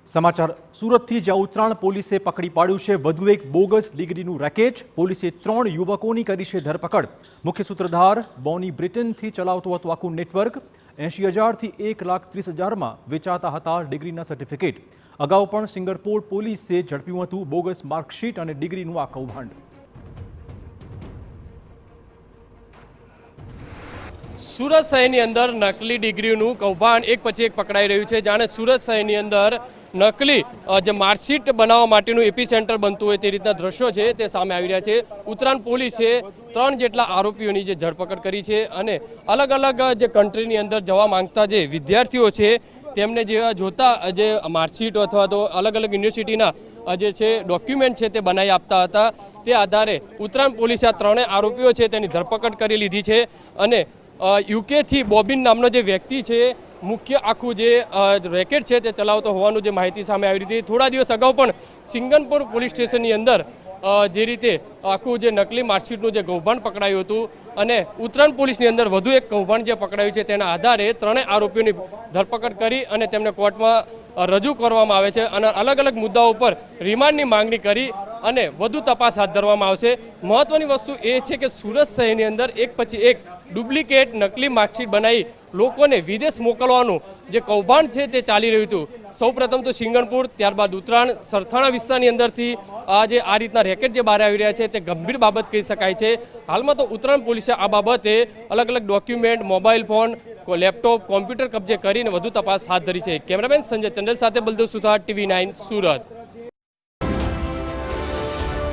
સમાચાર સુરતથી જ્યાં ઉત્તરાયણ પોલીસે પકડી પાડ્યું છે વધુ એક બોગસ ડિગ્રીનું રેકેટ। પોલીસે 3 યુવકોની કરી છે ધરપકડ। મુખ્ય સૂત્રધાર બોની બ્રિટનથી ચલાવતો હતો આખું નેટવર્ક। 80,000 થી 1,30,000માં વેચાતા હતા ડિગ્રીના સર્ટિફિકેટ। અગાઉ પણ સિંગરપોર પોલીસે ઝડપ્યું હતું બોગસ માર્કશીટ અને ડિગ્રીનું આ કૌભાંડ। સુરત શહેરની અંદર નકલી ડિગ્રીનું કૌભાંડ એક પછી એક પકડાઈ રહ્યું છે। જાણે સુરત શહેરની અંદર નકલી જે માર્કશીટ બનાવવા માટેનું એપી સેન્ટર બનતું હોય તે રીતના દ્રશ્યો છે તે સામે આવી રહ્યા છે। ઉત્તરાયણ પોલીસે 3 જેટલા આરોપીઓની જે ધરપકડ કરી છે અને અલગ અલગ જે કન્ટ્રીની અંદર જવા માંગતા જે વિદ્યાર્થીઓ છે તેમને જે જોતા જે માર્કશીટ અથવા તો અલગ અલગ યુનિવર્સિટીના જે છે ડોક્યુમેન્ટ છે તે બનાવી આપતા હતા। તે આધારે ઉત્તરાયણ પોલીસે આ 3 આરોપીઓ છે તેની ધરપકડ કરી લીધી છે અને યુકેથી બોબિન નામનો જે વ્યક્તિ છે મુખ્ય આખું જે રેકેટ છે તે ચલાવતો હોવાનું જે માહિતી સામે આવી હતી। થોડા દિવસ અગાઉ પણ સિંગનપુર પોલીસ સ્ટેશનની અંદર જે રીતે આખું જે નકલી માર્કશીટનું જે કૌભાંડ પકડાયું હતું અને ઉત્તરાયણ પોલીસની અંદર વધુ એક કૌભાંડ જે પકડાયું છે તેના આધારે 3 આરોપીઓની ધરપકડ કરી અને તેમને કોર્ટમાં રજૂ કરવામાં આવે છે અને અલગ અલગ મુદ્દાઓ પર રિમાન્ડની માંગણી કરી અને વધુ તપાસ હાથ ધરવામાં આવશે। મહત્વની વસ્તુ એ છે કે સુરત શહેરની અંદર એક પછી એક ડુપ્લિકેટ નકલી માર્કશીટ બનાવી લોકોને વિદેશ મોકલવાનું જે કૌભાંડ છે તે ચાલી રહ્યું હતું। સૌપ્રથમ તો સિંગણપુર, ત્યારબાદ ઉત્તરાયણ, સરથાણા વિસ્તારની અંદરથી આ રીતના રેકેટ જે બહાર આવી રહ્યા છે તે ગંભીર બાબત કહી શકાય છે। હાલમાં તો ઉત્તરાયણ પોલીસે આ બાબતે અલગ અલગ document, mobile phone, laptop, computer કબજે કરીને વધુ તપાસ હાથ ધરી છે। કેમેરામેન સંજય ચંડલ સાથે બલદેવ સુથાર, TV9 સુરત।